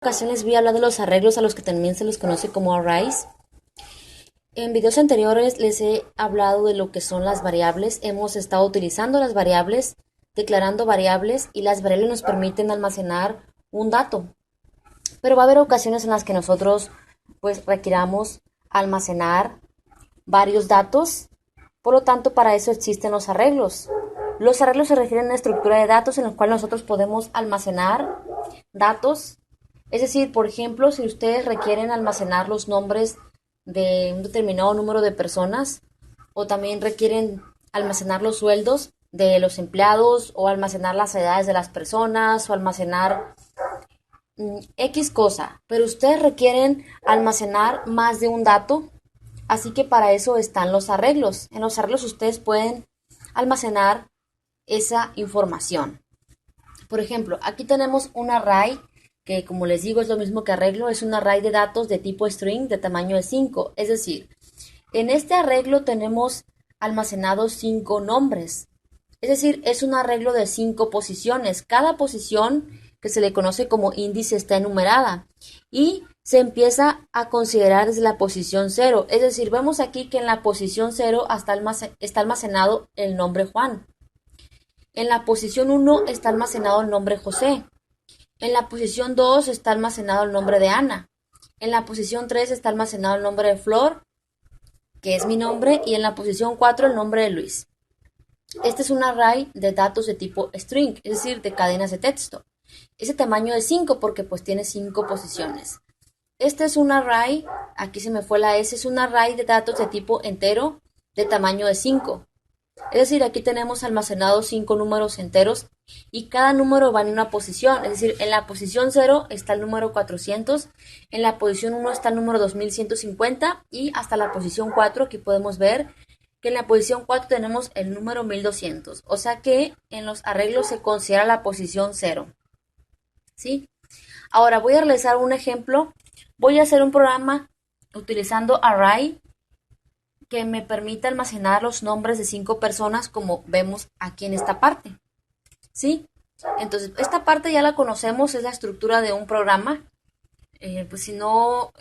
ocasión les voy a hablar de los arreglos a los que también se los conoce como arrays. En videos anteriores les he hablado de lo que son las variables. Hemos estado utilizando las variables, declarando variables, y las variables nos permiten almacenar un dato. Pero va a haber ocasiones en las que nosotros pues requiramos almacenar varios datos. Por lo tanto, para eso existen los arreglos. Los arreglos se refieren a una estructura de datos en la cual nosotros podemos almacenar datos. Es decir, por ejemplo, si ustedes requieren almacenar los nombres de un determinado número de personas, o también requieren almacenar los sueldos de los empleados, o almacenar las edades de las personas, o almacenar X cosa, pero ustedes requieren almacenar más de un dato, así que para eso están los arreglos. En los arreglos ustedes pueden almacenar esa información. Por ejemplo, aquí tenemos un array que, como les digo, es lo mismo que arreglo, es un array de datos de tipo string de tamaño de 5. Es decir, en este arreglo tenemos almacenados 5 nombres. Es decir, es un arreglo de 5 posiciones. Cada posición, que se le conoce como índice, está enumerada y se empieza a considerar desde la posición 0. Es decir, vemos aquí que en la posición 0 está almacenado el nombre Juan. En la posición 1 está almacenado el nombre José. En la posición 2 está almacenado el nombre de Ana. En la posición 3 está almacenado el nombre de Flor, que es mi nombre, y en la posición 4 el nombre de Luis. Este es un array de datos de tipo string, es decir, de cadenas de texto. Ese tamaño es 5 porque pues tiene 5 posiciones. Este es un array, aquí se me fue la S, es un array de datos de tipo entero de tamaño de 5. Es decir, aquí tenemos almacenados 5 números enteros y cada número va en una posición. Es decir, en la posición 0 está el número 400, en la posición 1 está el número 2150 y hasta la posición 4 aquí podemos ver que en la posición 4 tenemos el número 1200. O sea que en los arreglos se considera la posición 0. ¿Sí? Ahora voy a realizar un ejemplo. Voy a hacer un programa utilizando array que me permite almacenar los nombres de 5 personas, como vemos aquí en esta parte. ¿Sí? Entonces, esta parte ya la conocemos, es la estructura de un programa. Pues si no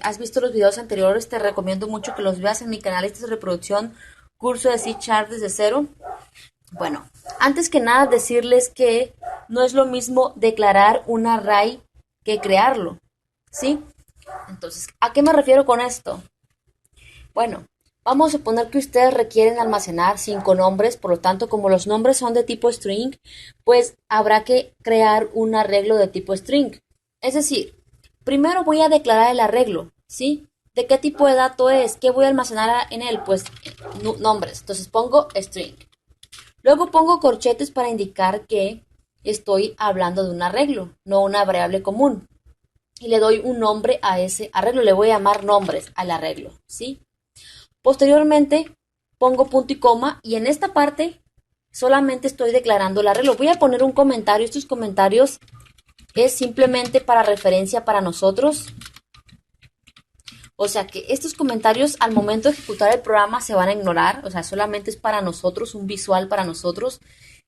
has visto los videos anteriores, te recomiendo mucho que los veas en mi canal. Esta es reproducción, curso de C# desde cero. Bueno, antes que nada decirles que no es lo mismo declarar un array que crearlo. ¿Sí? Entonces, ¿a qué me refiero con esto? Bueno, vamos a suponer que ustedes requieren almacenar 5 nombres, por lo tanto, como los nombres son de tipo string, pues habrá que crear un arreglo de tipo string. Es decir, primero voy a declarar el arreglo, ¿sí? ¿De qué tipo de dato es? ¿Qué voy a almacenar en él? Pues nombres. Entonces pongo string. Luego pongo corchetes para indicar que estoy hablando de un arreglo, no una variable común. Y le doy un nombre a ese arreglo. Le voy a llamar nombres al arreglo, ¿sí? Posteriormente pongo punto y coma y en esta parte solamente estoy declarando el arreglo. Voy a poner un comentario. Estos comentarios es simplemente para referencia para nosotros. O sea que estos comentarios al momento de ejecutar el programa se van a ignorar. O sea, solamente es para nosotros, un visual para nosotros.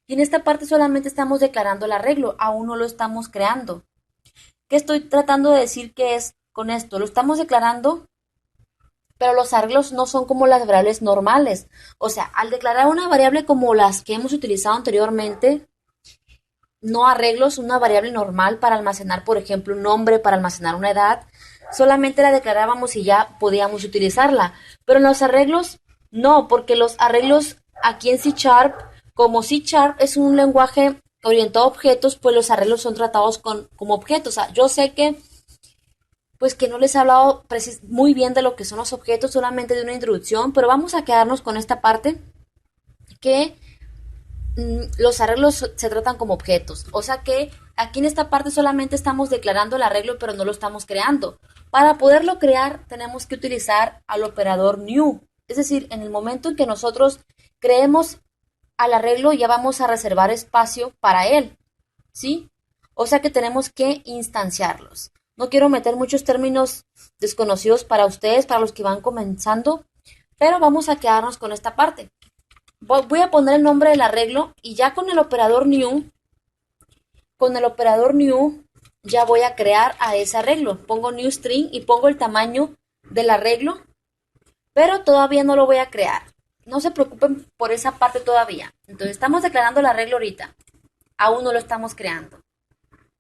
Y en esta parte solamente estamos declarando el arreglo. Aún no lo estamos creando. ¿Qué estoy tratando de decir que es con esto? Lo estamos declarando, pero los arreglos no son como las variables normales. O sea, al declarar una variable como las que hemos utilizado anteriormente, no arreglos, una variable normal para almacenar, por ejemplo, un nombre, para almacenar una edad, solamente la declarábamos y ya podíamos utilizarla. Pero en los arreglos, no, porque los arreglos aquí en C#, como C# es un lenguaje orientado a objetos, pues los arreglos son tratados como objetos. O sea, yo sé que pues que no les he hablado muy bien de lo que son los objetos, solamente de una introducción, pero vamos a quedarnos con esta parte que los arreglos se tratan como objetos. O sea que aquí en esta parte solamente estamos declarando el arreglo, pero no lo estamos creando. Para poderlo crear tenemos que utilizar al operador new. Es decir, en el momento en que nosotros creemos al arreglo ya vamos a reservar espacio para él, ¿sí? O sea que tenemos que instanciarlos. No quiero meter muchos términos desconocidos para ustedes, para los que van comenzando, pero vamos a quedarnos con esta parte. Voy a poner el nombre del arreglo y ya con el operador new ya voy a crear a ese arreglo. Pongo new string y pongo el tamaño del arreglo, pero todavía no lo voy a crear. No se preocupen por esa parte todavía. Entonces estamos declarando el arreglo ahorita. Aún no lo estamos creando.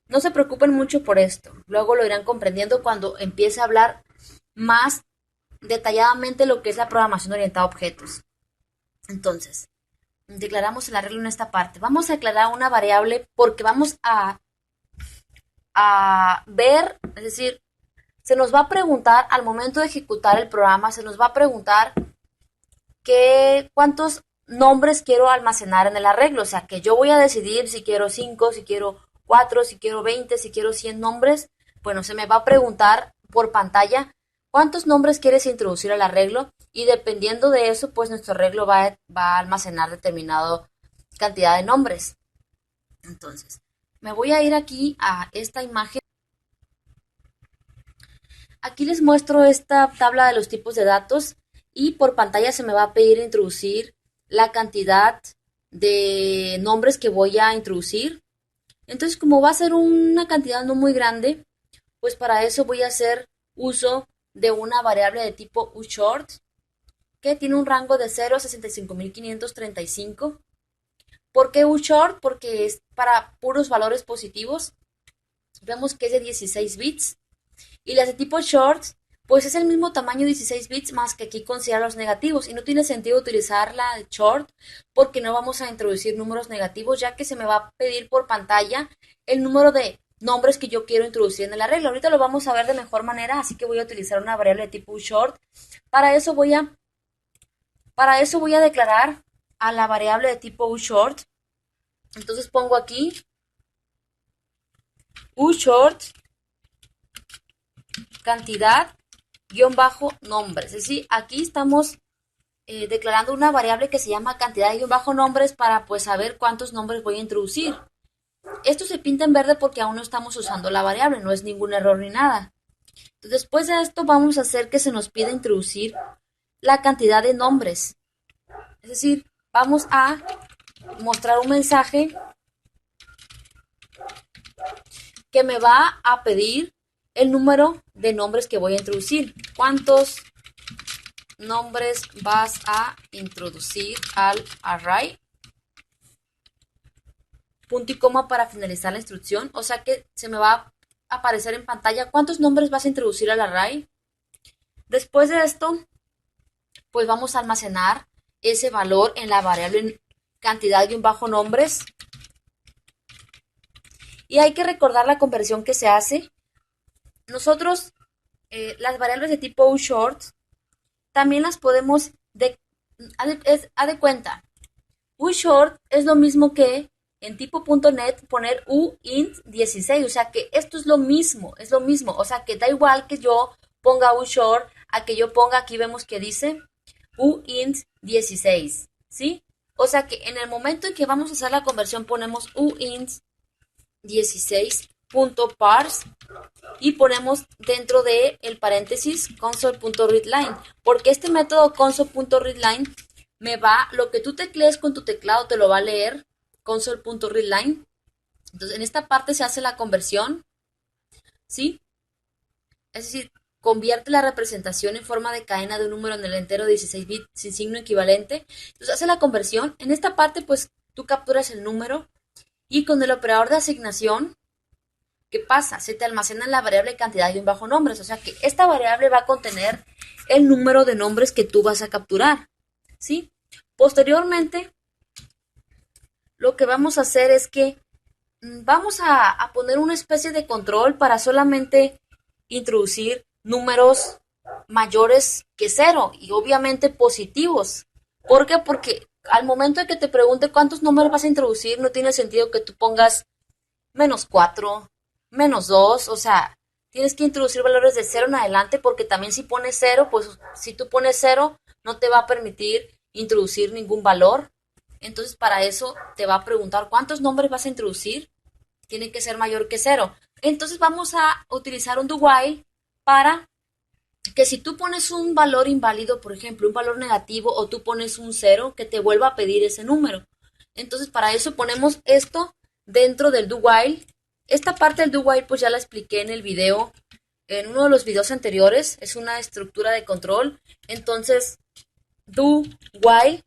No se preocupen mucho por esto. Luego lo irán comprendiendo cuando empiece a hablar más detalladamente lo que es la programación orientada a objetos. Entonces, declaramos el arreglo en esta parte. Vamos a declarar una variable porque vamos a ver, es decir, se nos va a preguntar al momento de ejecutar el programa, se nos va a preguntar cuántos nombres quiero almacenar en el arreglo. O sea, que yo voy a decidir si quiero 5, si quiero 4, si quiero 20, si quiero 100 nombres. Bueno, se me va a preguntar por pantalla cuántos nombres quieres introducir al arreglo y dependiendo de eso, pues nuestro arreglo va a almacenar determinada cantidad de nombres. Entonces, me voy a ir aquí a esta imagen. Aquí les muestro esta tabla de los tipos de datos y por pantalla se me va a pedir introducir la cantidad de nombres que voy a introducir. Entonces, como va a ser una cantidad no muy grande, pues para eso voy a hacer uso de una variable de tipo uShort que tiene un rango de 0 a 65.535. ¿Por qué uShort? Porque es para puros valores positivos. Vemos que es de 16 bits. Y las de tipo short, pues es el mismo tamaño 16 bits más que aquí considera los negativos. Y no tiene sentido utilizar la short porque no vamos a introducir números negativos ya que se me va a pedir por pantalla el número de nombres que yo quiero introducir en el arreglo. Ahorita lo vamos a ver de mejor manera, así que voy a utilizar una variable de tipo short. Para eso voy a declarar a la variable de tipo uShort. Entonces pongo aquí uShort cantidad guión bajo nombres. Es decir, aquí estamos declarando una variable que se llama cantidad guión bajo nombres para pues saber cuántos nombres voy a introducir. Esto se pinta en verde porque aún no estamos usando la variable, no es ningún error ni nada. Entonces, después de esto vamos a hacer que se nos pida introducir la cantidad de nombres. Es decir, vamos a mostrar un mensaje que me va a pedir el número de nombres que voy a introducir. ¿Cuántos nombres vas a introducir al array? Punto y coma para finalizar la instrucción. O sea que se me va a aparecer en pantalla cuántos nombres vas a introducir al array. Después de esto, pues vamos a almacenar ese valor en la variable cantidad-nombres. Y hay que recordar la conversión que se hace. Nosotros, las variables de tipo uShort, también las podemos, haz de cuenta, uShort es lo mismo que en tipo.net poner uint16, o sea que esto es lo mismo, o sea que da igual que yo ponga uShort a que yo ponga, aquí vemos que dice uint16, ¿sí? O sea que en el momento en que vamos a hacer la conversión ponemos uint16.parse y ponemos dentro de el paréntesis console.readline, porque este método console.readline me va, lo que tú teclees con tu teclado te lo va a leer console.readline. Entonces en esta parte se hace la conversión, ¿sí? Es decir, convierte la representación en forma de cadena de un número en el entero de 16 bits sin signo equivalente. Entonces hace la conversión. En esta parte pues tú capturas el número y con el operador de asignación, ¿qué pasa? Se te almacena en la variable cantidad nombres, o sea que esta variable va a contener el número de nombres que tú vas a capturar, ¿sí? Posteriormente, lo que vamos a hacer es que vamos a poner una especie de control para solamente introducir números mayores que 0 y obviamente positivos. ¿Por qué? Porque al momento de que te pregunte cuántos números vas a introducir, no tiene sentido que tú pongas -4, -2, o sea, tienes que introducir valores de 0 en adelante porque también si pones 0, pues si tú pones 0, no te va a permitir introducir ningún valor. Entonces, para eso te va a preguntar cuántos nombres vas a introducir. Tiene que ser mayor que 0. Entonces, vamos a utilizar un do while para que si tú pones un valor inválido, por ejemplo, un valor negativo, o tú pones un 0, que te vuelva a pedir ese número. Entonces, para eso ponemos esto dentro del do while. Esta parte del do while pues ya la expliqué en el video, en uno de los videos anteriores. Es una estructura de control. Entonces, do while.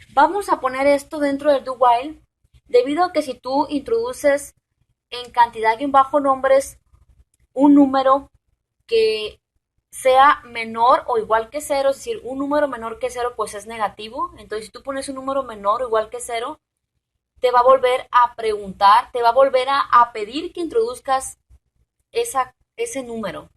Vamos a poner esto dentro del do while, debido a que si tú introduces en cantidad-nombres un número que sea menor o igual que cero, es decir, un número menor que cero pues es negativo. Entonces si tú pones un número menor o igual que cero, te va a volver a preguntar, te va a volver a pedir que introduzcas ese número.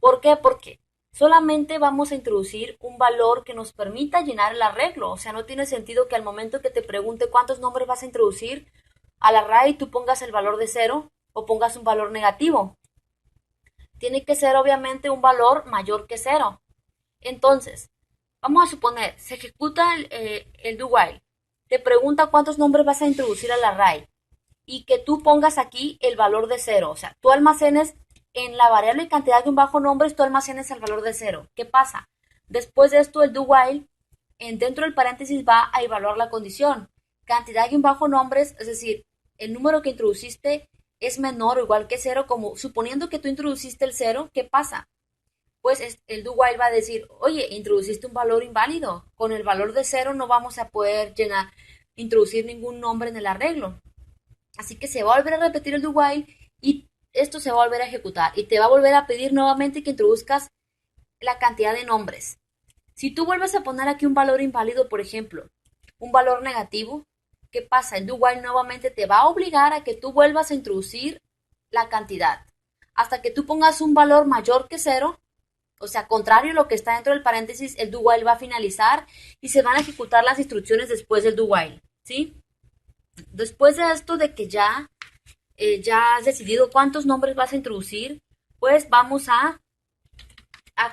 ¿Por qué? Porque solamente vamos a introducir un valor que nos permita llenar el arreglo. O sea, no tiene sentido que al momento que te pregunte cuántos nombres vas a introducir al array, tú pongas el valor de cero o pongas un valor negativo. Tiene que ser obviamente un valor mayor que cero. Entonces, vamos a suponer, se ejecuta el do while. Te pregunta cuántos nombres vas a introducir al array y que tú pongas aquí el valor de cero. O sea, tú almacenes en la variable cantidad-nombres, tú almacenes el valor de cero. ¿Qué pasa? Después de esto, el do while, dentro del paréntesis va a evaluar la condición. Cantidad-nombres, es decir, el número que introduciste es menor o igual que cero, como suponiendo que tú introduciste el cero, ¿qué pasa? Pues el do while va a decir, oye, introduciste un valor inválido. Con el valor de cero no vamos a poder introducir ningún nombre en el arreglo. Así que se va a volver a repetir el do while y esto se va a volver a ejecutar y te va a volver a pedir nuevamente que introduzcas la cantidad de nombres. Si tú vuelves a poner aquí un valor inválido, por ejemplo, un valor negativo, ¿qué pasa? El do while nuevamente te va a obligar a que tú vuelvas a introducir la cantidad hasta que tú pongas un valor mayor que cero. O sea, contrario a lo que está dentro del paréntesis, el do while va a finalizar y se van a ejecutar las instrucciones después del do while, ¿sí? Después de esto, de que ya has decidido cuántos nombres vas a introducir, pues vamos a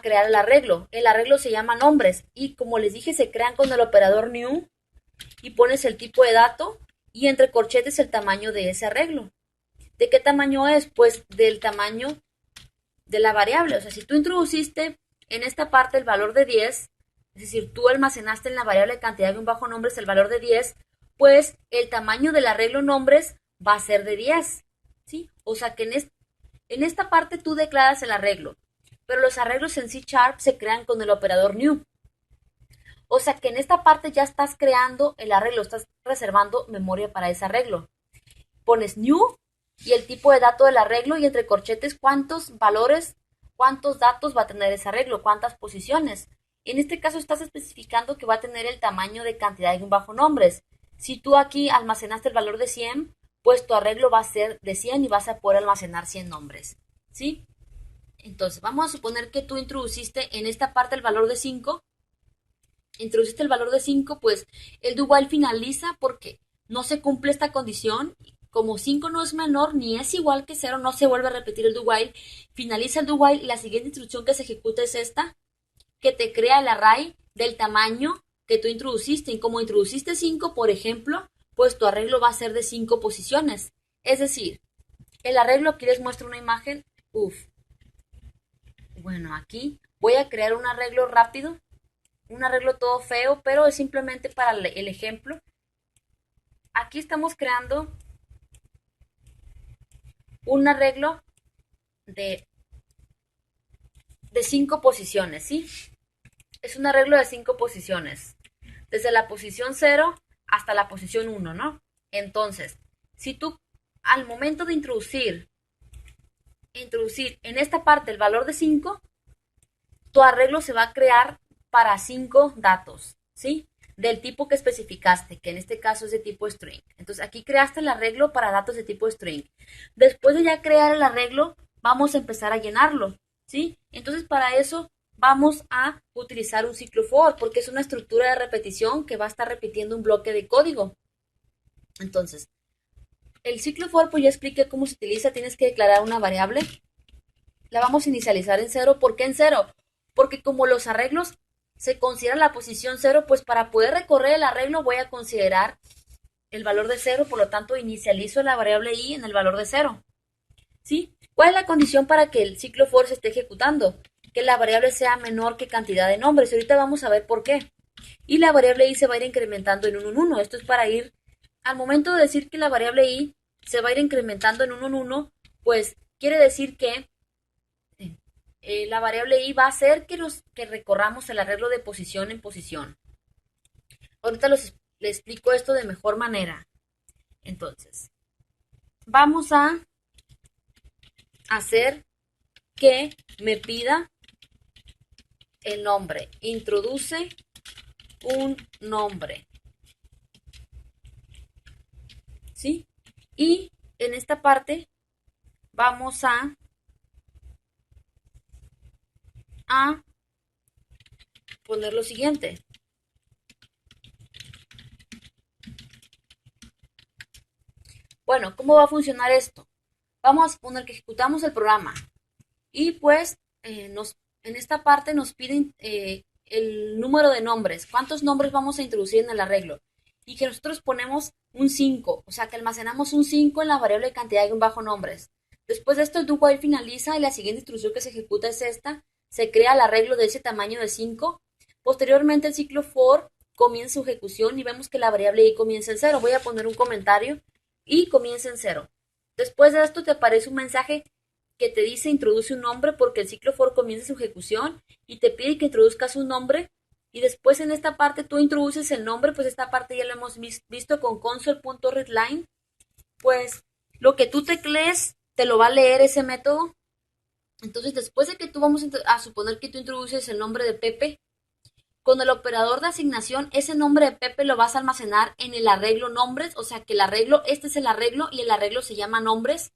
crear el arreglo. El arreglo se llama nombres y como les dije, se crean con el operador new y pones el tipo de dato y entre corchetes el tamaño de ese arreglo. ¿De qué tamaño es? Pues del tamaño de la variable. O sea, si tú introduciste en esta parte el valor de 10, es decir, tú almacenaste en la variable cantidad-nombres el valor de 10, pues el tamaño del arreglo nombres va a ser de 10, ¿sí? O sea que en esta parte tú declaras el arreglo, pero los arreglos en C# se crean con el operador new. O sea que en esta parte ya estás creando el arreglo, estás reservando memoria para ese arreglo. Pones new y el tipo de dato del arreglo y entre corchetes cuántos valores, cuántos datos va a tener ese arreglo, cuántas posiciones. En este caso estás especificando que va a tener el tamaño de cantidad-nombres. Si tú aquí almacenaste el valor de 100, pues tu arreglo va a ser de 100 y vas a poder almacenar 100 nombres, ¿sí? Entonces, vamos a suponer que tú introduciste en esta parte el valor de 5. Introduciste el valor de 5, pues el do while finaliza porque no se cumple esta condición. Como 5 no es menor ni es igual que 0, no se vuelve a repetir el do while. Finaliza el do while y la siguiente instrucción que se ejecuta es esta, que te crea el array del tamaño que tú introduciste. Y como introduciste 5, por ejemplo, pues tu arreglo va a ser de 5 posiciones. Es decir, el arreglo, aquí les muestro una imagen. Bueno, aquí voy a crear un arreglo rápido, un arreglo todo feo, pero es simplemente para el ejemplo. Aquí estamos creando un arreglo de 5 posiciones, ¿sí? Es un arreglo de 5 posiciones, desde la posición 0 hasta la posición 1, ¿no? Entonces, si tú al momento de introducir en esta parte el valor de 5, tu arreglo se va a crear para 5 datos, ¿sí? Del tipo que especificaste, que en este caso es de tipo string. Entonces aquí creaste el arreglo para datos de tipo string. Después de ya crear el arreglo, vamos a empezar a llenarlo, ¿sí? Entonces para eso vamos a utilizar un ciclo for, porque es una estructura de repetición que va a estar repitiendo un bloque de código. Entonces, el ciclo for, pues ya expliqué cómo se utiliza. Tienes que declarar una variable. La vamos a inicializar en 0. ¿Por qué en 0? Porque como los arreglos se considera la posición 0, pues para poder recorrer el arreglo voy a considerar el valor de 0, por lo tanto inicializo la variable i en el valor de 0, ¿sí? ¿Cuál es la condición para que el ciclo for se esté ejecutando? Que la variable sea menor que cantidad de nombres. Ahorita vamos a ver por qué. Y la variable i se va a ir incrementando en 1 en 1. Esto es para ir al momento de decir que la variable i se va a ir incrementando en uno, pues quiere decir que la variable i va a hacer que recorramos el arreglo de posición en posición. Ahorita le explico esto de mejor manera. Entonces, vamos a hacer que me pida el nombre. Introduce un nombre. ¿Sí? Y en esta parte vamos a poner lo siguiente. Bueno, ¿cómo va a funcionar esto? Vamos a suponer que ejecutamos el programa y pues en esta parte nos piden el número de nombres. ¿Cuántos nombres vamos a introducir en el arreglo? Y que nosotros ponemos un 5, o sea que almacenamos un 5 en la variable de cantidad de bajo nombres. Después de esto el do while finaliza y la siguiente instrucción que se ejecuta es esta. Se crea el arreglo de ese tamaño de 5. Posteriormente el ciclo for comienza su ejecución y vemos que la variable i comienza en 0. Voy a poner un comentario y comienza en 0. Después de esto te aparece un mensaje que te dice introduce un nombre porque el ciclo for comienza su ejecución y te pide que introduzcas un nombre y después en esta parte tú introduces el nombre, pues esta parte ya lo hemos visto con console.readline, pues lo que tú teclees te lo va a leer ese método. Entonces después de que tú vamos a suponer que tú introduces el nombre de Pepe, con el operador de asignación, ese nombre de Pepe lo vas a almacenar en el arreglo nombres, o sea que el arreglo, este es el arreglo y el arreglo se llama nombres.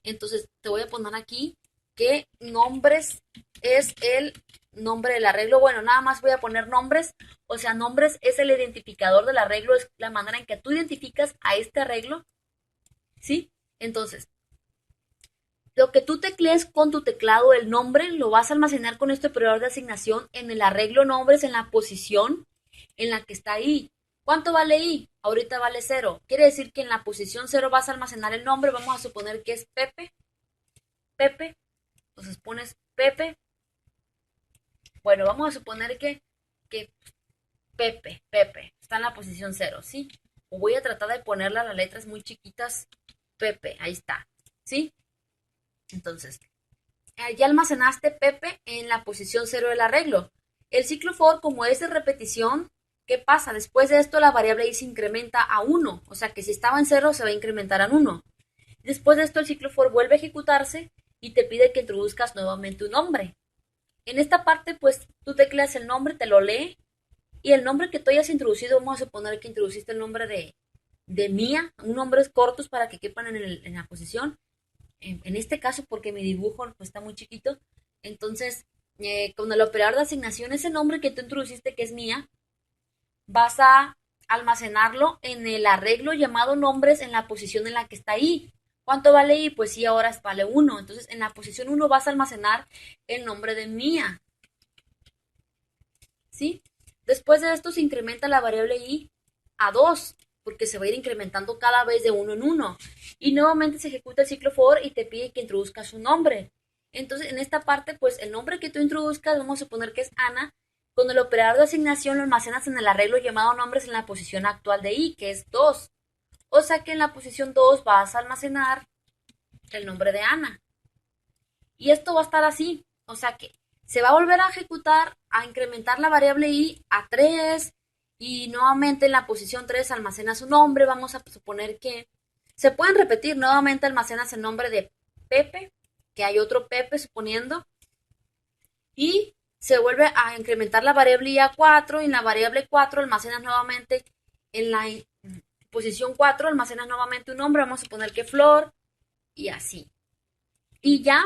Entonces te voy a poner aquí que nombres es el nombre del arreglo. Bueno, nada más voy a poner nombres, o sea, nombres es el identificador del arreglo, es la manera en que tú identificas a este arreglo, ¿sí? Entonces, lo que tú teclees con tu teclado, el nombre, lo vas a almacenar con este operador de asignación en el arreglo nombres, en la posición en la que está i. ¿Cuánto vale i? Ahorita vale 0. Quiere decir que en la posición 0 vas a almacenar el nombre. Vamos a suponer que es Pepe. Pepe. Entonces pones Pepe. Bueno, vamos a suponer que Pepe está en la posición 0, ¿sí? O voy a tratar de ponerle las letras muy chiquitas. Pepe, ahí está, ¿sí? Entonces, ya almacenaste Pepe en la posición 0 del arreglo. El ciclo for, como es de repetición, ¿qué pasa? Después de esto la variable i se incrementa a 1, o sea que si estaba en 0 se va a incrementar a 1. Después de esto el ciclo for vuelve a ejecutarse y te pide que introduzcas nuevamente un nombre. En esta parte, pues tú tecleas el nombre, te lo lee y el nombre que tú hayas introducido, vamos a suponer que introduciste el nombre de Mía, un nombres cortos para que quepan en la posición. En este caso, porque mi dibujo pues, está muy chiquito, entonces con el operador de asignación, ese nombre que tú introduciste que es Mía, vas a almacenarlo en el arreglo llamado nombres en la posición en la que está ahí. ¿Cuánto vale i? Pues sí, ahora vale 1. Entonces, en la posición 1 vas a almacenar el nombre de Mía. ¿Sí? Después de esto se incrementa la variable i a 2, porque se va a ir incrementando cada vez de 1 en 1. Y nuevamente se ejecuta el ciclo for y te pide que introduzcas un nombre. Entonces, en esta parte, pues el nombre que tú introduzcas, vamos a suponer que es Ana, con el operador de asignación lo almacenas en el arreglo llamado nombres en la posición actual de i, que es 2. O sea que en la posición 2 vas a almacenar el nombre de Ana. Y esto va a estar así. O sea que se va a volver a ejecutar, a incrementar la variable i a 3 y nuevamente en la posición 3 almacenas un nombre. Vamos a suponer que se pueden repetir. Nuevamente almacenas el nombre de Pepe, que hay otro Pepe suponiendo. Y se vuelve a incrementar la variable i a 4 y en la variable 4 almacenas nuevamente en la posición 4 almacenas nuevamente un nombre. Vamos a suponer que Flor y así. Y ya,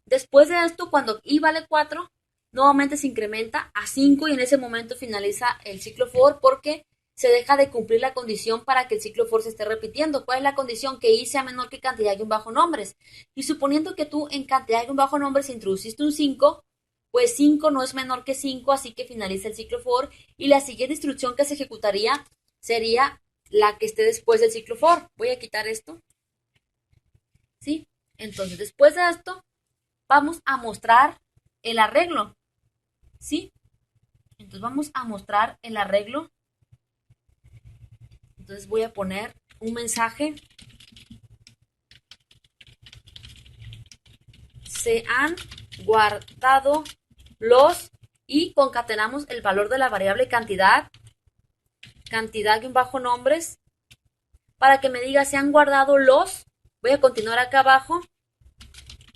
después de esto, cuando i vale 4, nuevamente se incrementa a 5 y en ese momento finaliza el ciclo for porque se deja de cumplir la condición para que el ciclo for se esté repitiendo. ¿Cuál es la condición? Que i sea menor que cantidad un bajo nombres. Y suponiendo que tú en cantidad un bajo nombres introduciste un 5, pues 5 no es menor que 5, así que finaliza el ciclo for y la siguiente instrucción que se ejecutaría sería la que esté después del ciclo for. Voy a quitar esto. ¿Sí? Entonces, después de esto, vamos a mostrar el arreglo, ¿sí? Entonces vamos a mostrar el arreglo Entonces voy a poner un mensaje. Se han guardado los y concatenamos el valor de la variable cantidad, cantidad-nombres, para que me diga se han guardado los, voy a continuar acá abajo,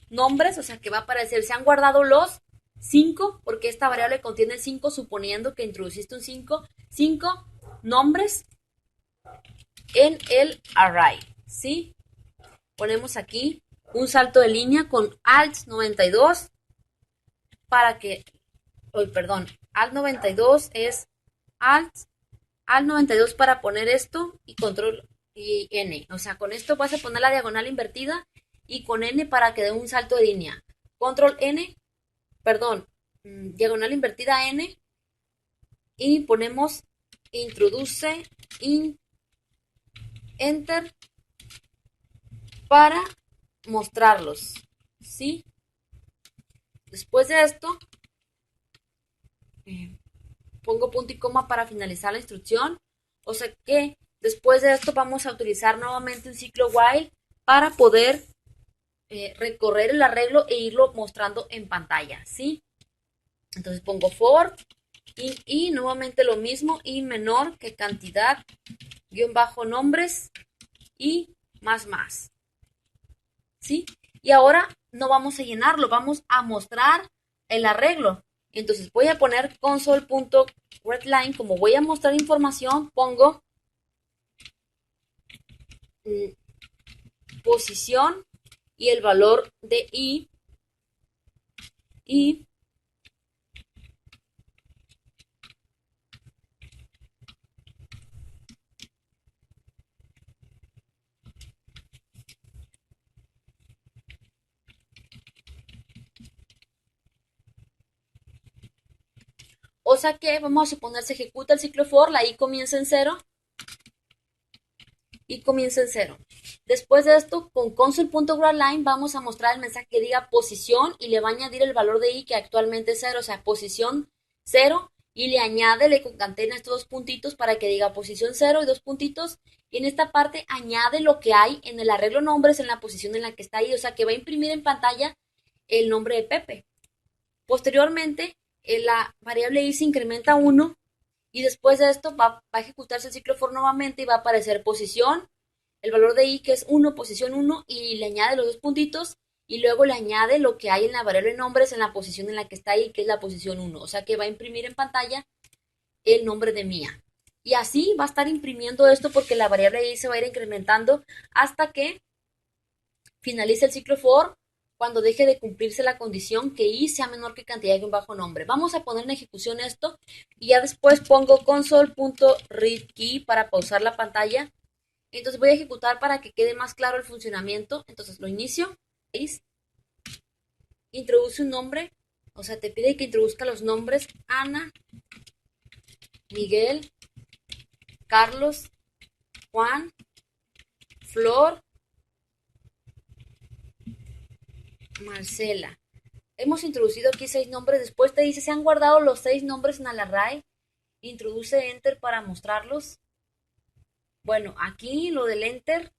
nombres, o sea que va a aparecer se han guardado los 5, porque esta variable contiene 5, suponiendo que introduciste un 5 nombres en el array, ¿sí? Ponemos aquí un salto de línea con alt 92 para que, perdón, alt 92 es alt 92 para poner esto y control y n, o sea, con esto vas a poner la diagonal invertida y con n para que dé un salto de línea, control n, perdón, diagonal invertida n y ponemos introduce enter para mostrarlos, ¿sí? Después de esto, pongo punto y coma para finalizar la instrucción, o sea que después de esto vamos a utilizar nuevamente un ciclo while para poder recorrer el arreglo e irlo mostrando en pantalla, ¿sí? Entonces pongo for y nuevamente lo mismo, y menor que cantidad, guión bajo nombres y más, ¿sí? Y ahora no vamos a llenarlo, vamos a mostrar el arreglo. Entonces voy a poner console.readline, como voy a mostrar información, pongo posición y el valor de i, o sea que vamos a suponer se ejecuta el ciclo for, la i comienza en 0 y comienza en 0. Después de esto, con console.readline vamos a mostrar el mensaje que diga posición y le va a añadir el valor de i que actualmente es 0, o sea, posición 0, y le añade, le concatena estos dos puntitos para que diga posición 0 y dos puntitos, y en esta parte añade lo que hay en el arreglo nombres en la posición en la que está ahí, o sea, que va a imprimir en pantalla el nombre de Pepe. Posteriormente, la variable i se incrementa a 1 y después de esto va a ejecutarse el ciclo for nuevamente y va a aparecer posición, el valor de i que es 1, posición 1, y le añade los dos puntitos y luego le añade lo que hay en la variable nombres en la posición en la que está ahí, que es la posición 1, o sea que va a imprimir en pantalla el nombre de Mía. Y así va a estar imprimiendo esto porque la variable i se va a ir incrementando hasta que finalice el ciclo for, cuando deje de cumplirse la condición que i sea menor que cantidad de un bajo nombre. Vamos a poner en ejecución esto y ya después pongo console.readKey para pausar la pantalla. Entonces voy a ejecutar para que quede más claro el funcionamiento. Entonces lo inicio. Introduce un nombre, o sea, te pide que introduzca los nombres Ana, Miguel, Carlos, Juan, Flor, Marcela. Hemos introducido aquí 6 nombres. Después te dice, se han guardado los 6 nombres en el array. Introduce enter para mostrarlos. Bueno, aquí lo del enter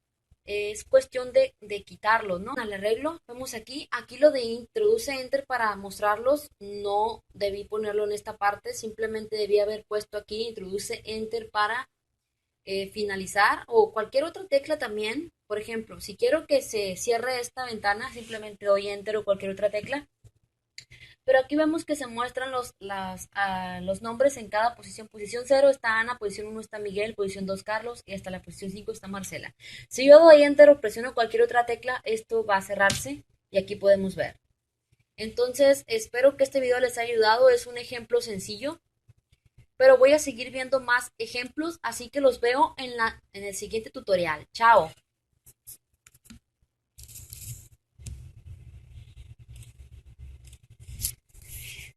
es cuestión de quitarlo, ¿no? Al arreglo, vemos aquí lo de introduce enter para mostrarlos, no debí ponerlo en esta parte, simplemente debí haber puesto aquí introduce enter para finalizar, o cualquier otra tecla también. Por ejemplo, si quiero que se cierre esta ventana, simplemente doy enter o cualquier otra tecla. Pero aquí vemos que se muestran los nombres en cada posición. Posición 0 está Ana, posición 1 está Miguel, posición 2 Carlos y hasta la posición 5 está Marcela. Si yo doy enter o presiono cualquier otra tecla, esto va a cerrarse y aquí podemos ver. Entonces, espero que este video les haya ayudado. Es un ejemplo sencillo, pero voy a seguir viendo más ejemplos, así que los veo en el siguiente tutorial. Chao.